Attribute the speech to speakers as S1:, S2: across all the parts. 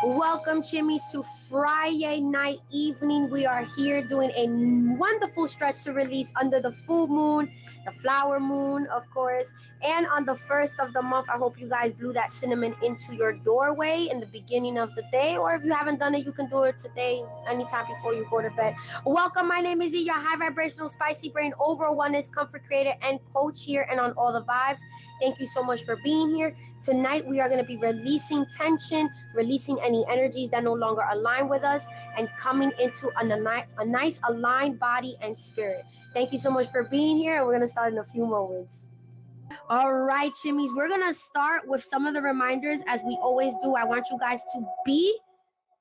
S1: Welcome, Chimmies, to Friday night evening. We are here doing a wonderful stretch to release under the full moon, the flower moon, of course, and on the first of the month. I hope you guys blew that cinnamon into your doorway in the beginning of the day, or if you haven't done it, you can do it today, anytime before you go to bed. Welcome, my name is E, your high vibrational, spicy brain, over oneness, comfort creator, and coach here, and on all the vibes. Thank you so much for being here. Tonight, we are going to be releasing tension, releasing any energies that no longer align with us, and coming into a nice aligned body and spirit. Thank you so much for being here, and we're going to start in a few moments. All right, Chimmies, we're going to start with some of the reminders. As we always do, I want you guys to be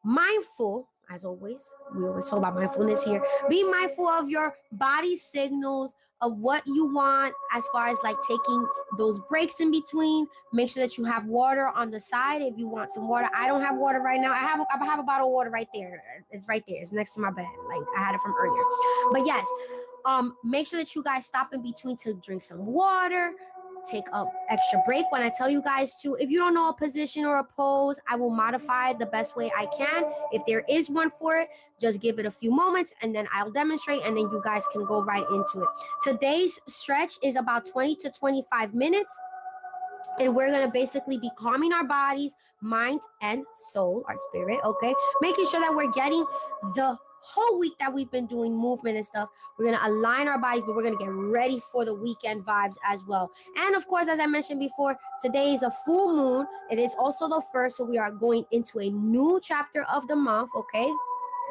S1: mindful. As always, we always talk about mindfulness here. Be mindful of your body signals, of what you want, as far as like taking those breaks in between. Make sure that you have water on the side if you want some water. I don't have water right now. I have a bottle of water right there. It's right there. It's next to my bed. Like I had it from earlier. But yes, make sure that you guys stop in between to drink some water. Take a extra break when I tell you guys to. If you don't know a position or a pose, I will modify the best way I can. If there is one for it, just give it a few moments and then I'll demonstrate, and then you guys can go right into it. Today's stretch is about 20 to 25 minutes, and we're going to basically be calming our bodies, mind, and soul, our spirit, okay? Making sure that we're getting the whole week that we've been doing movement and stuff. We're going to align our bodies, but we're going to get ready for the weekend vibes as well. And of course, as I mentioned before, today is a full moon. It is also the first, so we are going into a new chapter of the month, okay?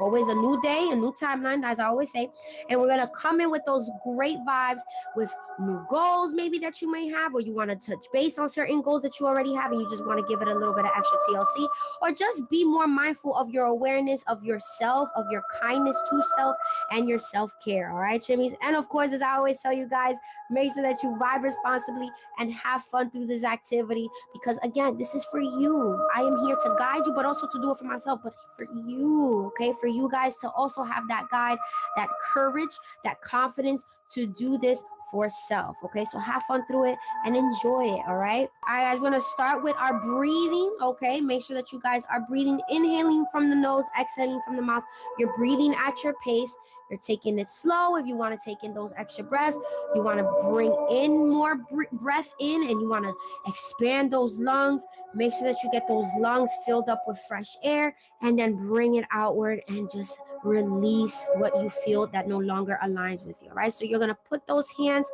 S1: Always a new day, a new timeline, as I always say. And we're going to come in with those great vibes, with new goals maybe that you may have, or you want to touch base on certain goals that you already have and you just want to give it a little bit of extra TLC, or just be more mindful of your awareness of yourself, of your kindness to self, and your self-care. All right, Chimmies? And of course, as I always tell you guys, make sure that you vibe responsibly and have fun through this activity, because again, this is for you. I am here to guide you, but also to do it for myself, but for you, okay? For you guys to also have that guide, that courage, that confidence to do this for self, okay? So have fun through it and enjoy it, all right? All right, guys, we're gonna start with our breathing, okay? Make sure that you guys are breathing, inhaling from the nose, exhaling from the mouth. You're breathing at your pace. You're taking it slow. If you want to take in those extra breaths, you want to bring in more breath in, and you want to expand those lungs. Make sure that you get those lungs filled up with fresh air, and then bring it outward and just release what you feel that no longer aligns with you, right? So you're going to put those hands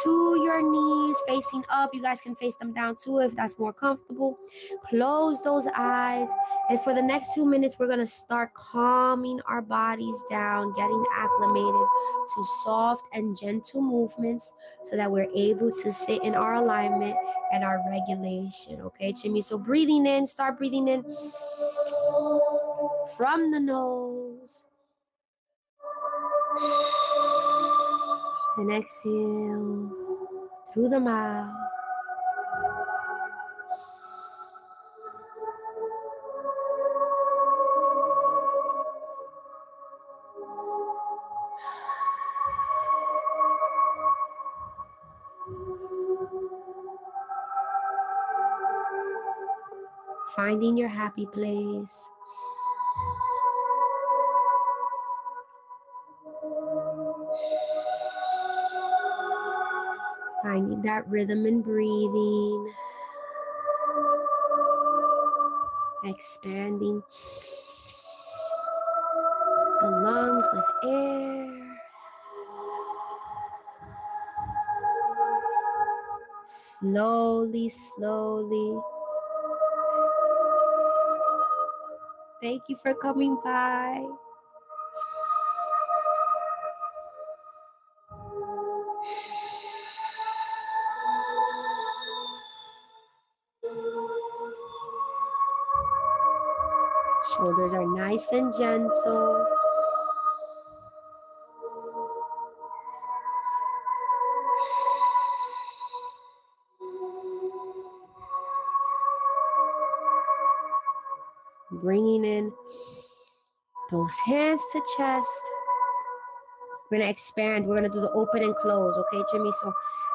S1: to your knees, facing up. You guys can face them down too if that's more comfortable. Close those eyes. And for the next 2 minutes, we're going to start calming our bodies down, getting acclimated to soft and gentle movements so that we're able to sit in our alignment and our regulation, okay, Jimmy? So breathing in, start breathing in from the nose. And exhale through the mouth. Finding your happy place. Finding that rhythm in breathing. Expanding the lungs with air. Slowly, slowly. Thank you for coming by. Shoulders are nice and gentle. Bringing in those hands to chest. We're going to expand. We're going to do the open and close, okay, Jimmy? So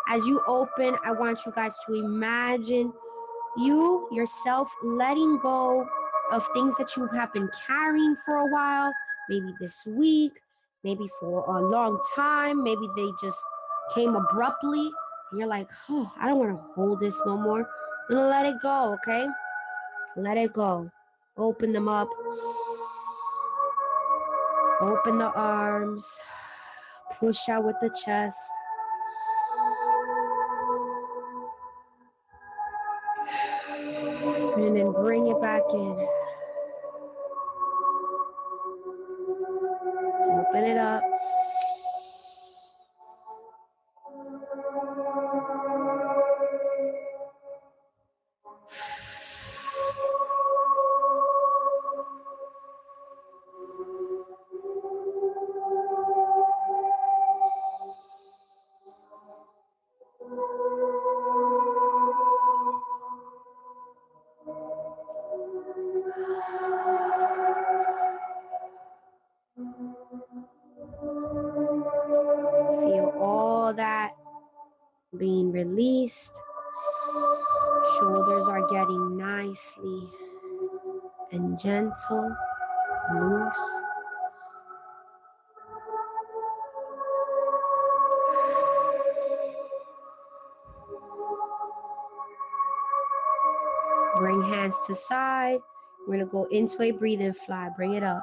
S1: as you open, I want you guys to imagine yourself letting go of things that you have been carrying for a while, maybe this week, maybe for a long time, maybe they just came abruptly, and you're like, oh, I don't want to hold this no more. I'm gonna let it go, okay? Let it go. Open them up. Open the arms. Push out with the chest. And then bring it back in. Open it up. Feel all that being released. Shoulders are getting nicely and gentle, loose. Bring hands to side. We're gonna go into a breathing fly. Bring it up.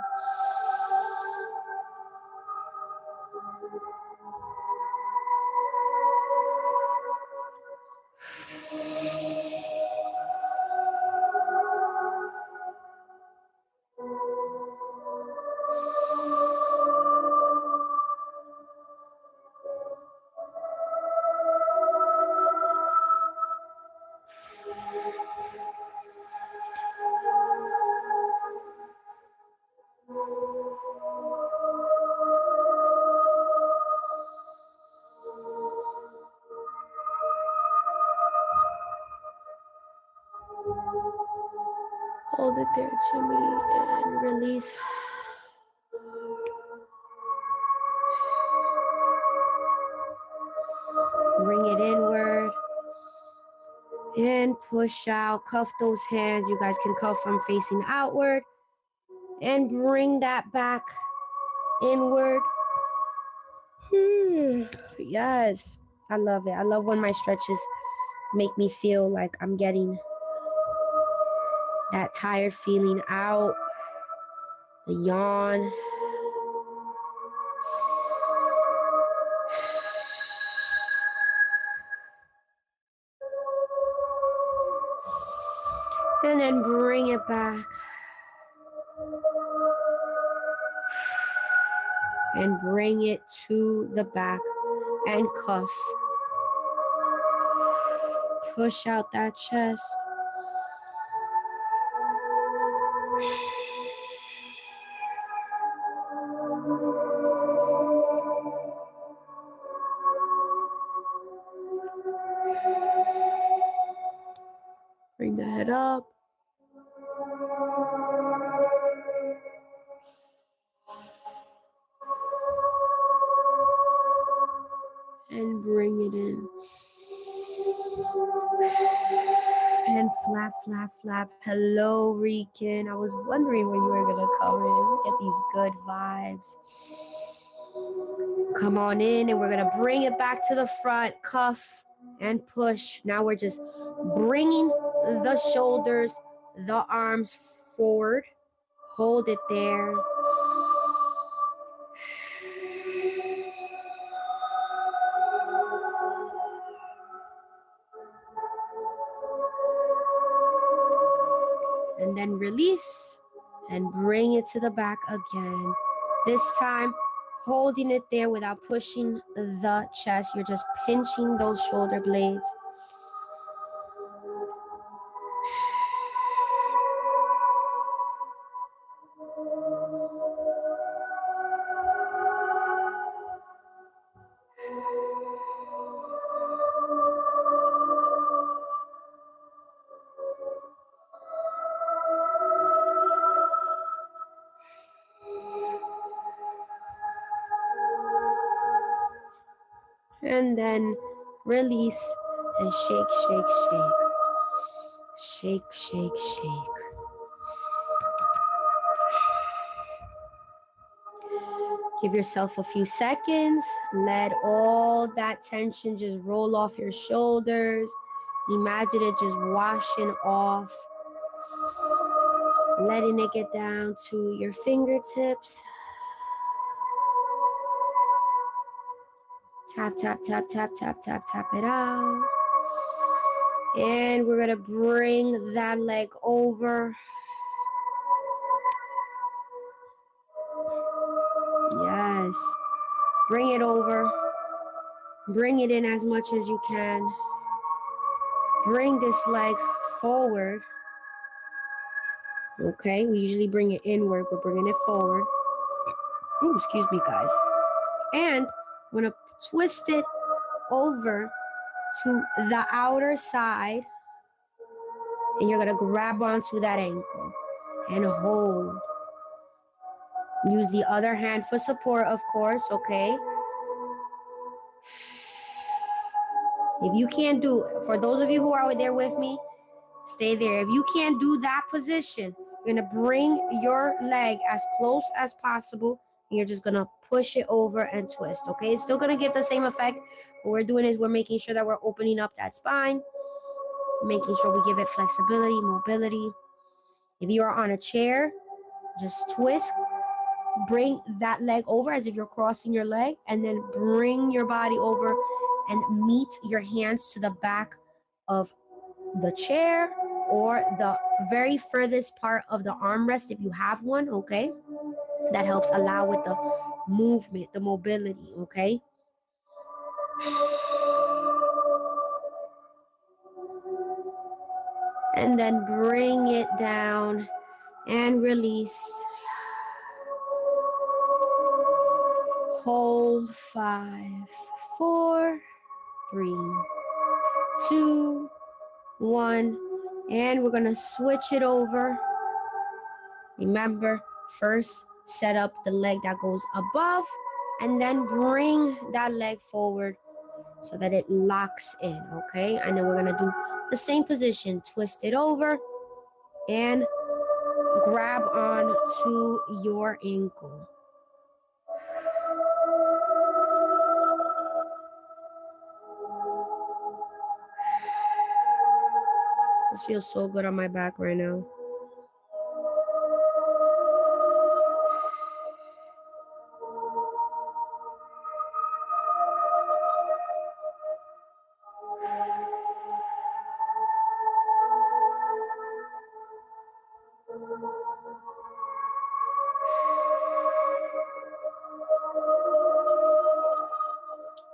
S1: Hold it there, Jimmy, and release. Bring it inward and push out. Cuff those hands. You guys can cuff them facing outward and bring that back inward. Yes, I love it. I love when my stretches make me feel like I'm getting that tired feeling out, the yawn. And then bring it back. And bring it to the back and cuff. Push out that chest. Bring the head up. And bring it in. And flap, flap, flap. Hello, Rican. I was wondering when you were going to come in. Get these good vibes. Come on in, and we're going to bring it back to the front. Cuff and push. Now we're just bringing the shoulders, the arms forward. Hold it there. And then release and bring it to the back again. This time, holding it there without pushing the chest. You're just pinching those shoulder blades. And then release and shake, shake, shake. Shake, shake, shake. Give yourself a few seconds. Let all that tension just roll off your shoulders. Imagine it just washing off, letting it get down to your fingertips. Tap, tap, tap, tap, tap, tap, tap it out. And we're going to bring that leg over. Yes. Bring it over. Bring it in as much as you can. Bring this leg forward. Okay, we usually bring it inward. We're bringing it forward. Ooh, excuse me, guys. And we're going to twist it over to the outer side. And you're going to grab onto that ankle and hold. Use the other hand for support, of course, okay? If you can't do it, for those of you who are there with me, stay there. If you can't do that position, you're going to bring your leg as close as possible, and you're just going to push it over and twist, okay? It's still going to give the same effect. What we're doing is we're making sure that we're opening up that spine, making sure we give it flexibility, mobility. If you are on a chair, just twist. Bring that leg over as if you're crossing your leg, and then bring your body over and meet your hands to the back of the chair or the very furthest part of the armrest if you have one, okay? That helps allow with the movement, the mobility, okay? And then bring it down and release. Hold 5, 4, 3, 2, 1, and we're gonna switch it over. Remember, first set up the leg that goes above, and then bring that leg forward so that it locks in, okay? And then we're gonna do the same position, twist it over, and grab on to your ankle. This feels so good on my back right now.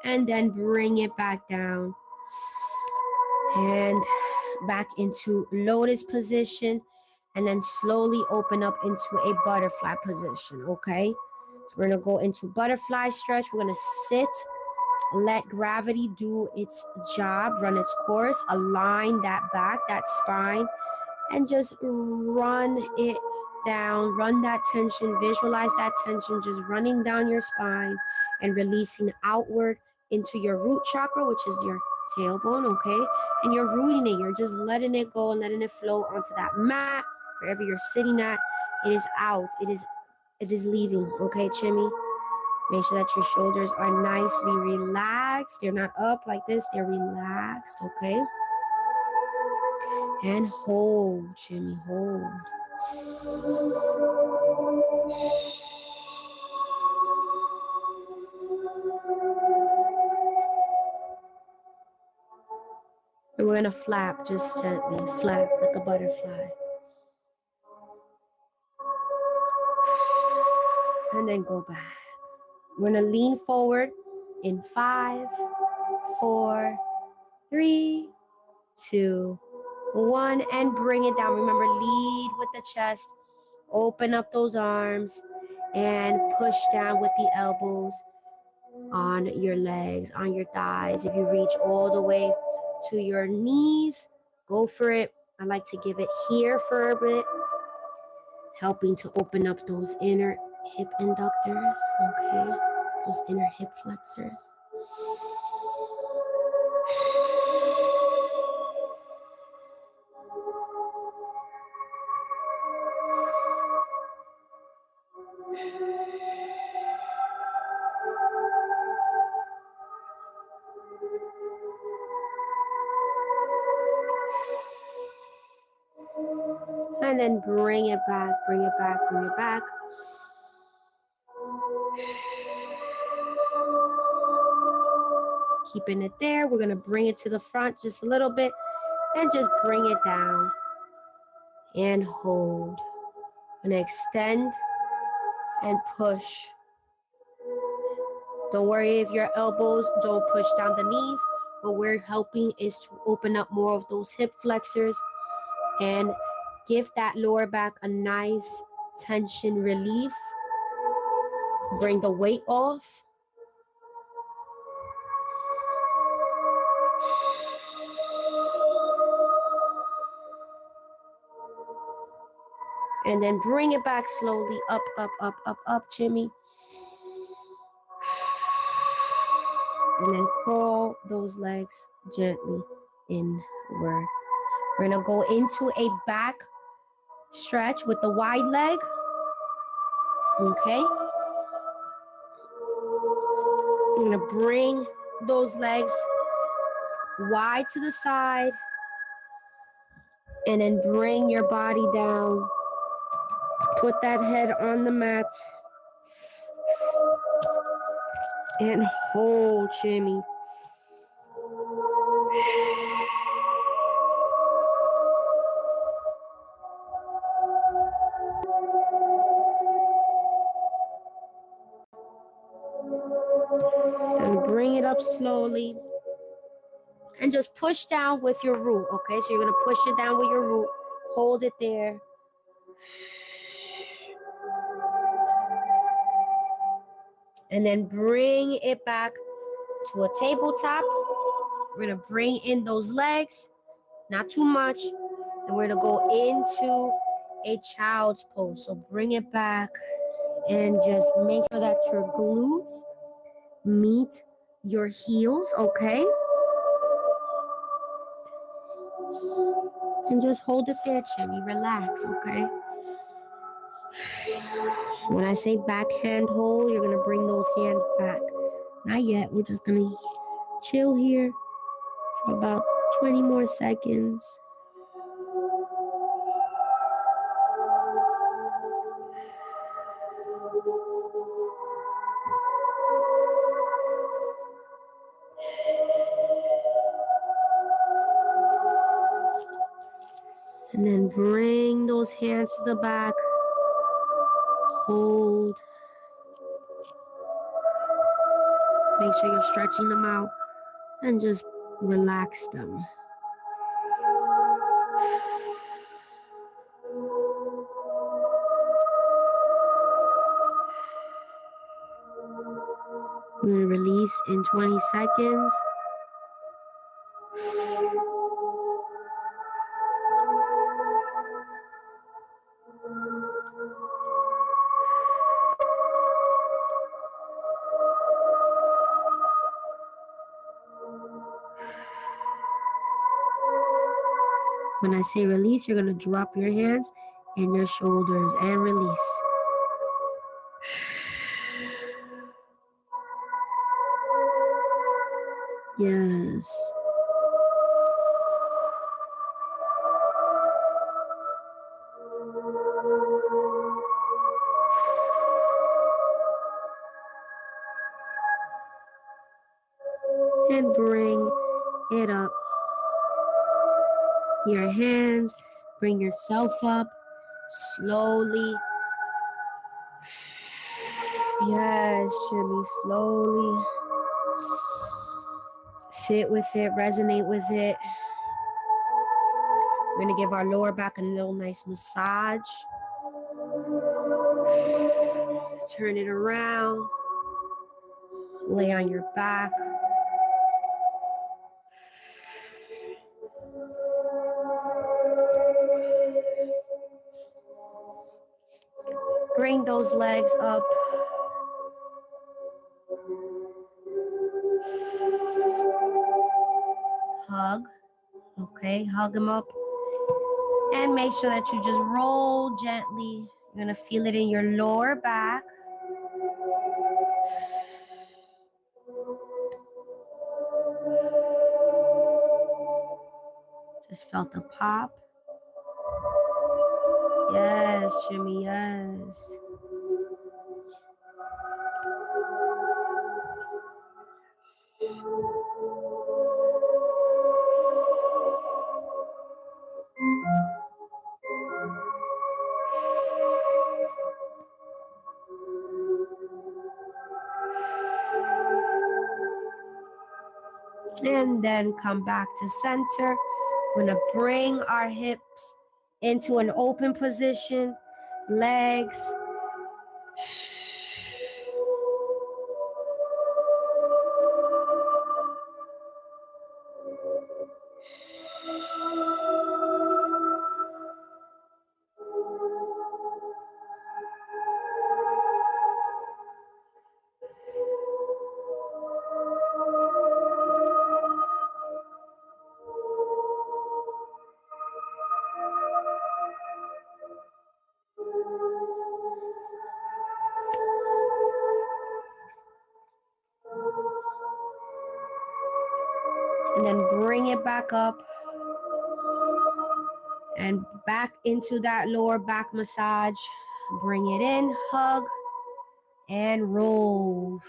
S1: And then bring it back down and back into lotus position, and then slowly open up into a butterfly position, okay? So we're gonna go into butterfly stretch. We're gonna sit, let gravity do its job, run its course, align that back, that spine, and just run it down, run that tension, visualize that tension just running down your spine and releasing outward into your root chakra, which is your tailbone, okay? And you're rooting it, you're just letting it go and letting it flow onto that mat, wherever you're sitting at. It is out, it is leaving, okay, Chimmy? Make sure that your shoulders are nicely relaxed. They're not up like this, they're relaxed, okay? And hold, Jimmy, hold. And we're gonna flap just gently, flap like a butterfly. And then go back. We're gonna lean forward in 5, 4, 3, 2, 1, and bring it down. Remember, lead with the chest, open up those arms, and push down with the elbows on your legs, on your thighs. If you reach all the way to your knees, go for it. I like to give it here for a bit, helping to open up those inner hip inductors, okay? Those inner hip flexors. And then bring it back, bring it back, bring it back. Keeping it there. We're going to bring it to the front just a little bit and just bring it down and hold. I'm going to extend and push. Don't worry if your elbows don't push down the knees. What we're helping is to open up more of those hip flexors and give that lower back a nice tension relief. Bring the weight off. And then bring it back slowly, up, up, up, up, up, Jimmy. And then crawl those legs gently inward. We're gonna go into a back stretch with the wide leg. Okay. We're gonna bring those legs wide to the side. And then bring your body down. Put that head on the mat. And hold, Jimmy. And bring it up slowly. And just push down with your root, okay? So you're going to push it down with your root. Hold it there. And then bring it back to a tabletop. We're going to bring in those legs, not too much. And we're going to go into a child's pose. So bring it back and just make sure that your glutes meet your heels, okay? And just hold it there, Jimmy. Relax, okay? When I say backhand hold, you're going to bring those hands back. Not yet. We're just going to chill here for about 20 more seconds. And then bring those hands to the back. Hold. Make sure you're stretching them out and just relax them. We're going to release in 20 seconds. When I say release, you're going to drop your hands and your shoulders and release. Yes. And bring it up. Your hands, bring yourself up slowly. Yes, Jimmy, slowly. Sit with it, resonate with it. We're going to give our lower back a little nice massage. Turn it around. Lay on your back. Bring those legs up. Hug. Okay, hug them up. And make sure that you just roll gently. You're going to feel it in your lower back. Just felt the pop. Yes, Jimmy, yes. And then come back to center. We're going to bring our hips into an open position, legs. And then bring it back up and back into that lower back massage. Bring it in, hug, and roll.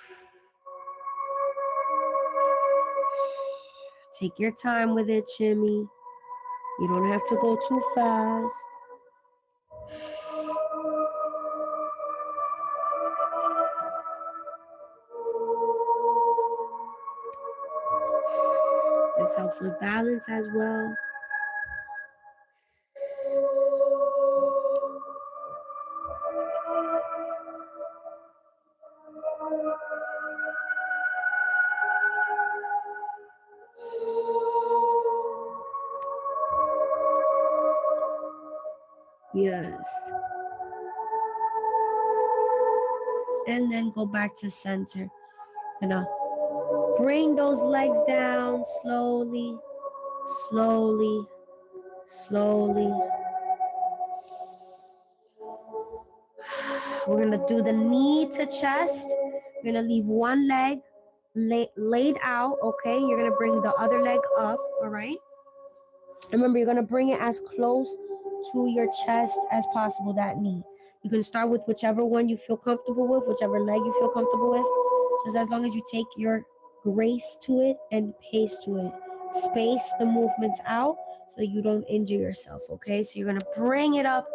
S1: Take your time with it, Jimmy. You don't have to go too fast. This helps with balance as well. Yes. And then go back to center. Gonna bring those legs down slowly, slowly, slowly. We're gonna do the knee to chest. We're gonna leave one leg laid out, okay? You're gonna bring the other leg up, all right? Remember, you're gonna bring it as close to your chest as possible, that knee. You can start with whichever one you feel comfortable with, whichever leg you feel comfortable with, just as long as you take your grace to it and pace to it. Space the movements out so that you don't injure yourself, okay? So you're gonna bring it up.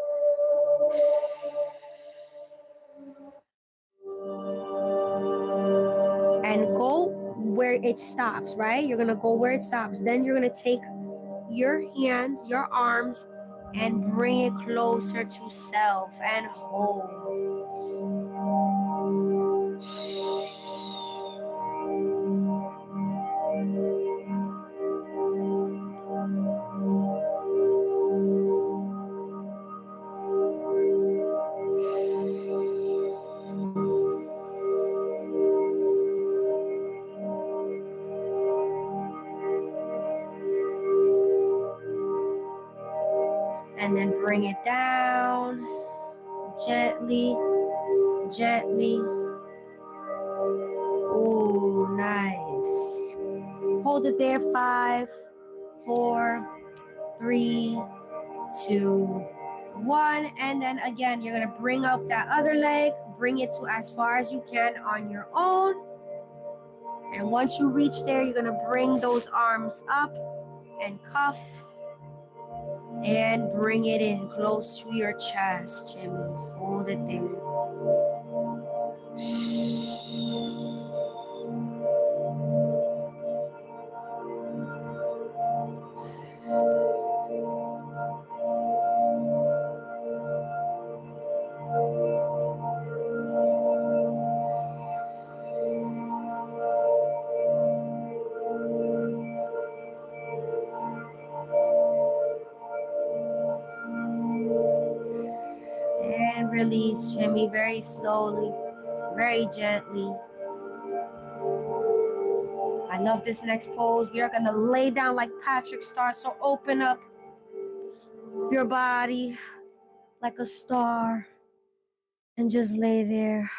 S1: And go where it stops, right? You're gonna go where it stops. Then you're gonna take your hands, your arms, and bring it closer to self and hold. And then bring it down gently, gently. Ooh, nice. Hold it there. 5, 4, 3, 2, 1. And then again, you're gonna bring up that other leg, bring it to as far as you can on your own. And once you reach there, you're gonna bring those arms up and cuff and bring it in close to your chest, Jimmy's. Hold it there. And release, Jimmy, very slowly, very gently. I love this next pose. We are gonna lay down like Patrick Star. So open up your body like a star and just lay there.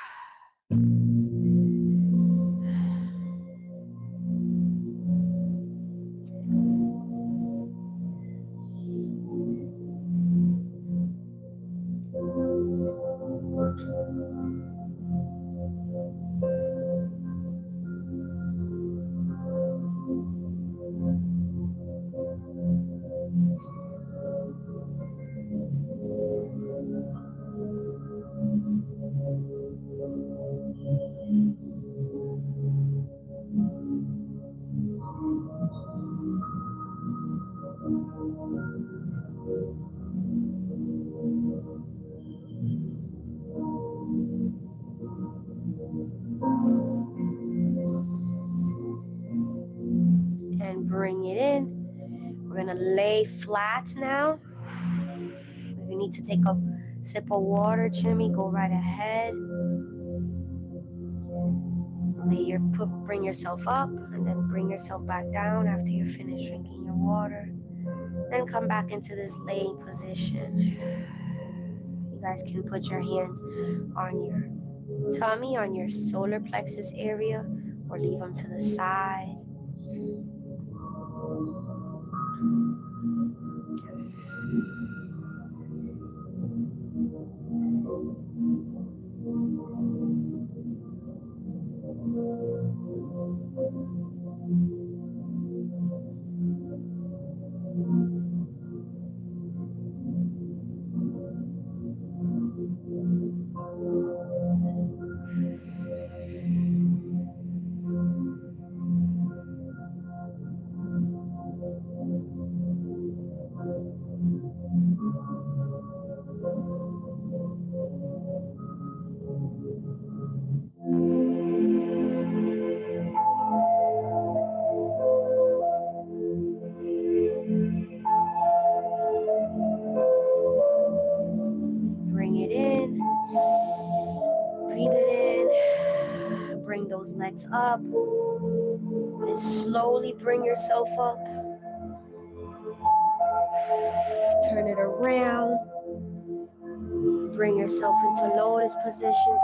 S1: lay flat now. If you need to take a sip of water, Jimmy, go right ahead. Bring yourself up and then bring yourself back down after you're finished drinking your water. Then come back into this laying position. You guys can put your hands on your tummy, on your solar plexus area, or leave them to the side. Bring it in. Breathe it in. Bring those legs up. And slowly bring yourself up. Turn it around. Bring yourself into lotus position.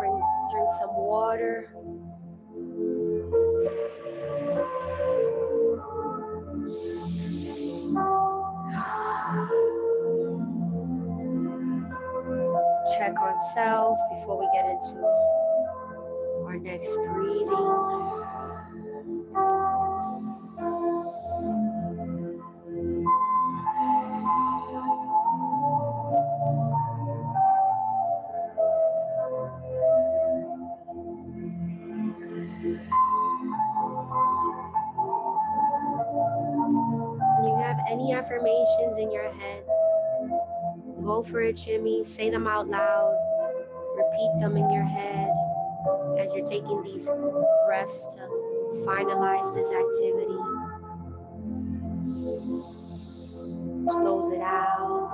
S1: Drink some water. Check on self before we get into our next breathing. You have any affirmations in your head, go for it, Jimmy. Say them out loud. Repeat them in your head as you're taking these breaths to finalize this activity. Close it out.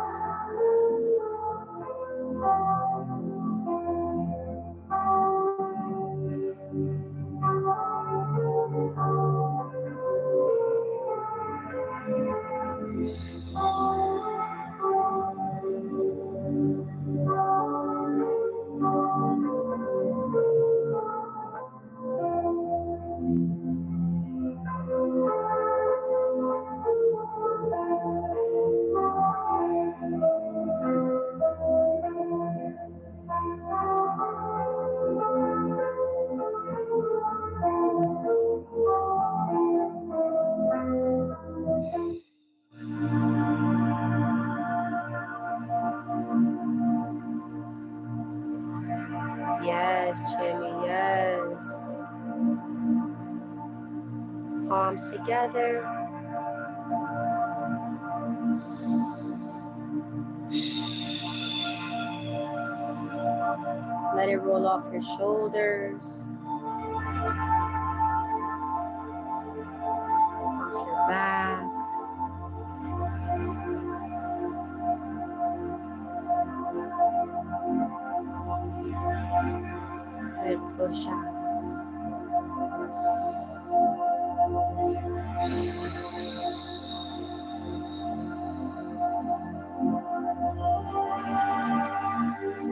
S1: Yes, Jimmy, yes. Palms together. Let it roll off your shoulders, off your back. And push out.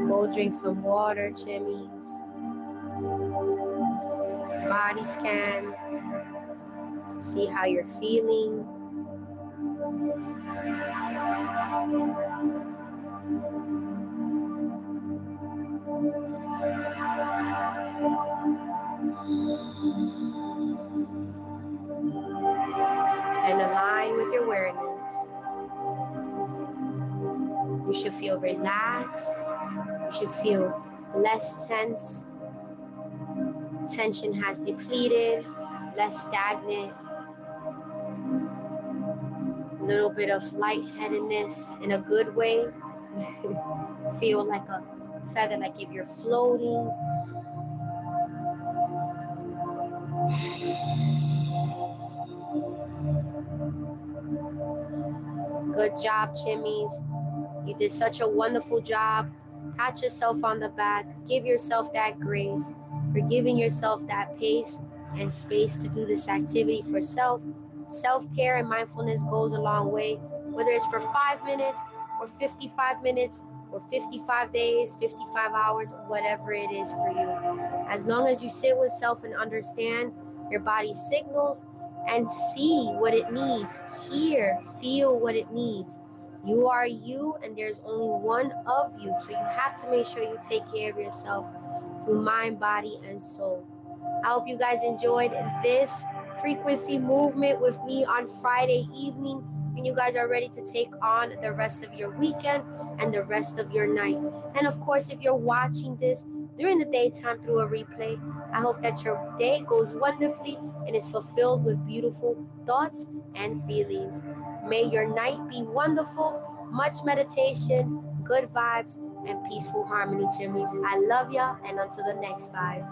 S1: Go drink some water, Jimmy's. Body scan. See how you're feeling. And align with your awareness. You should feel relaxed. You should feel less tense. Tension has depleted, less stagnant. A little bit of lightheadedness in a good way. Feel like a feather, like if you're floating. Good job, Chimmies. You did such a wonderful job. Pat yourself on the back. Give yourself that grace for giving yourself that pace and space to do this activity for self. Self-care and mindfulness goes a long way, whether it's for 5 minutes or 55 minutes or 55 days, 55 hours, whatever it is for you. As long as you sit with self and understand your body's signals and see what it needs, hear, feel what it needs. You are you, and there's only one of you. So you have to make sure you take care of yourself through mind, body, and soul. I hope you guys enjoyed this frequency movement with me on Friday evening, and you guys are ready to take on the rest of your weekend and the rest of your night. And of course, if you're watching this during the daytime through a replay, I hope that your day goes wonderfully and is fulfilled with beautiful thoughts and feelings. May your night be wonderful, much meditation, good vibes, and peaceful harmony, Jimmies. I love y'all, and until the next vibe.